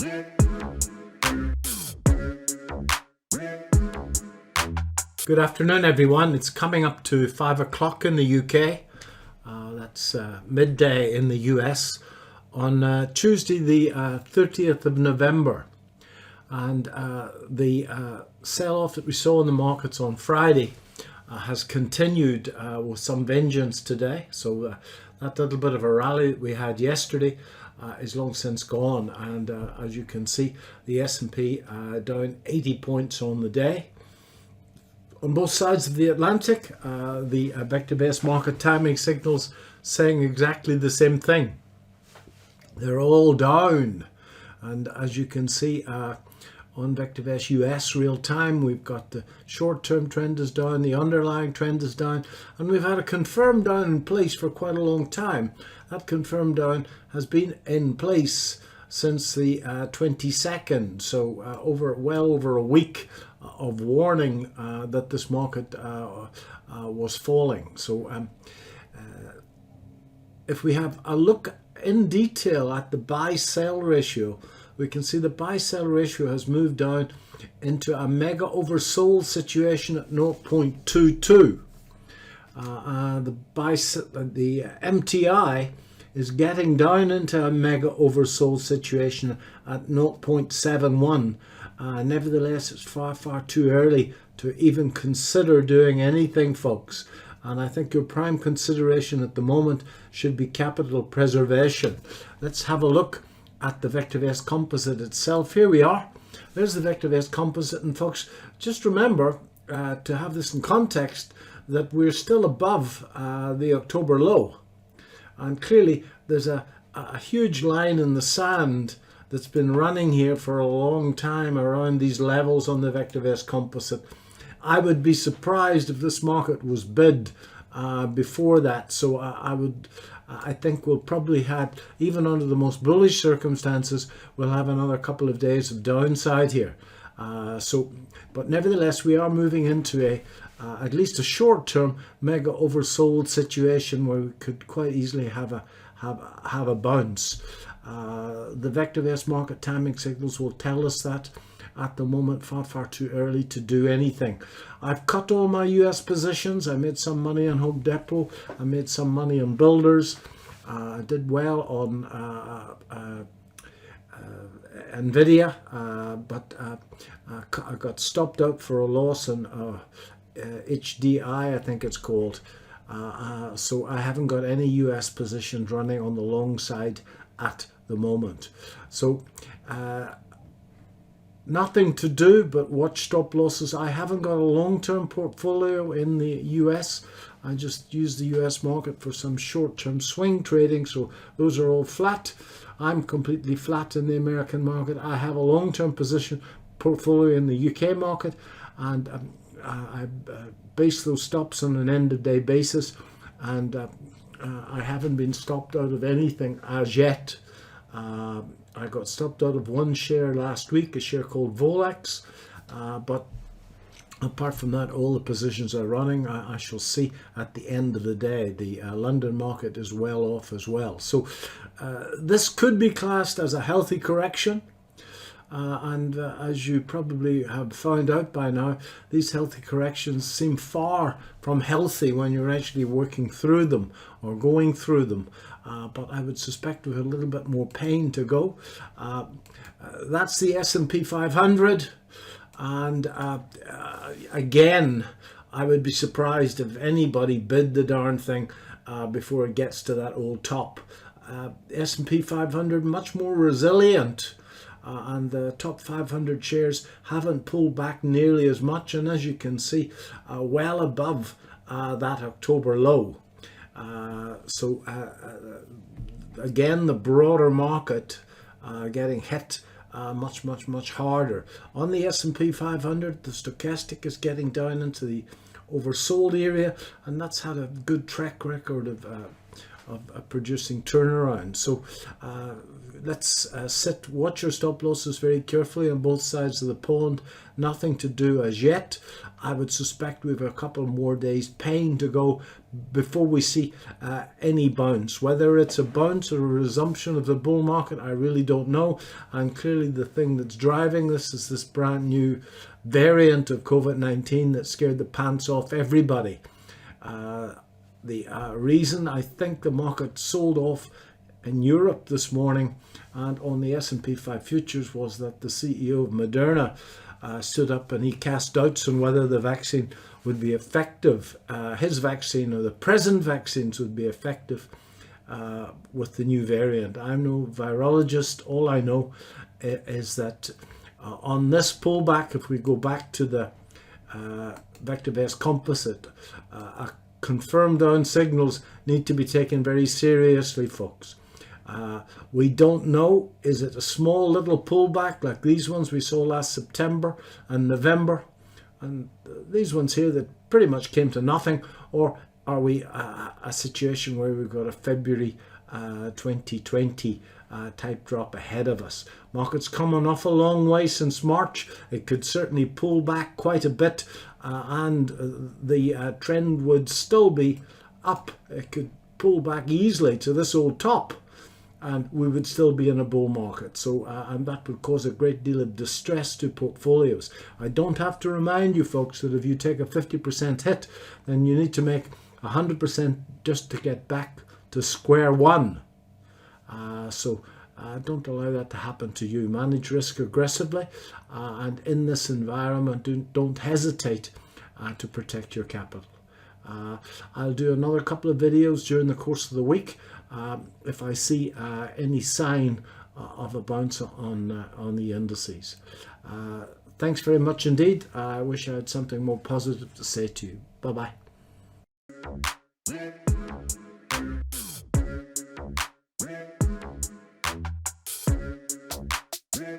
Good afternoon, everyone. It's coming up to 5 o'clock in the UK. That's midday in the US on Tuesday, the 30th of November. And the sell-off that we saw in the markets on Friday has continued with some vengeance today. So that little bit of a rally that we had yesterday is long since gone. And as you can see, the S&P down 80 points on the day. On both sides of the Atlantic, the VectorVest Market Timing signals saying exactly the same thing. They're all down. And as you can see on VectorVest US real time, we've got the short-term trend is down, the underlying trend is down, and we've had a confirmed down in place for quite a long time. That confirmed down has been in place since the 22nd, so well over a week of warning that this market was falling. So if we have a look in detail at the buy-sell ratio, we can see the buy-sell ratio has moved down into a mega oversold situation at 0.22. The MTI is getting down into a mega oversold situation at 0.71. Nevertheless, it's far too early to even consider doing anything, folks. And I think your prime consideration at the moment should be capital preservation. Let's have a look at the VectorVest composite itself. Here we are. There's the VectorVest composite. And folks, just remember to have this in context that we're still above the October low. And clearly there's a huge line in the sand that's been running here for a long time around these levels on the VectorVest composite. I would be surprised if this market was bid before that. So I think we'll probably have, even under the most bullish circumstances, we'll have another couple of days of downside here. But nevertheless, we are moving into at least a short-term mega oversold situation where we could quite easily have a bounce. The VectorVest market timing signals will tell us that. At the moment, far too early to do anything. I've cut all my US positions. I made some money on Home Depot. I made some money on Builders. I did well on Nvidia, but I got stopped out for a loss on HDI, I think it's called. So I haven't got any US positions running on the long side at the moment. So nothing to do but watch stop losses. I haven't got a long-term portfolio in the US. I just use the US market for some short-term swing trading, so those are all flat. I'm completely flat in the American market. I have a long-term position portfolio in the UK market, and I base those stops on an end-of-day basis, and I haven't been stopped out of anything as yet. I got stopped out of one share last week, a share called Volex, but apart from that, all the positions are running. I shall see at the end of the day. The London market is well off as well. So this could be classed as a healthy correction. And as you probably have found out by now, these healthy corrections seem far from healthy when you're actually working through them or going through them. But I would suspect we have a little bit more pain to go. That's the S&P 500. And again, I would be surprised if anybody bid the darn thing before it gets to that old top. S&P 500 much more resilient. And the top 500 shares haven't pulled back nearly as much, and as you can see, well above that October low. Again, the broader market getting hit much harder. On the S&P 500, the stochastic is getting down into the oversold area, and that's had a good track record of producing turnaround. So let's watch your stop losses very carefully on both sides of the pond. Nothing to do as yet. I would suspect we have a couple more days pain to go before we see any bounce. Whether it's a bounce or a resumption of the bull market, I really don't know. And clearly the thing that's driving this is this brand new variant of COVID-19 that scared the pants off everybody. The reason I think the market sold off in Europe this morning and on the S&P 5 futures was that the CEO of Moderna stood up and he cast doubts on whether the vaccine would be effective, his vaccine or the present vaccines would be effective with the new variant. I'm no virologist. All I know is that on this pullback, if we go back to the VectorVest composite, confirmed down signals need to be taken very seriously, folks. We don't know, is it a small little pullback like these ones we saw last September and November, and these ones here that pretty much came to nothing, or are we a situation where we've got a February 2020 type drop ahead of us? Market's come an awful long way since March. It could certainly pull back quite a bit, and the trend would still be up. It could pull back easily to this old top, and we would still be in a bull market. So, and that would cause a great deal of distress to portfolios. I don't have to remind you folks that if you take a 50% hit, then you need to make 100% just to get back to square one. So don't allow that to happen to you. Manage risk aggressively, and in this environment, don't hesitate to protect your capital. I'll do another couple of videos during the course of the week if I see any sign of a bounce on the indices. Thanks very much indeed. I wish I had something more positive to say to you. Bye-bye. Yeah.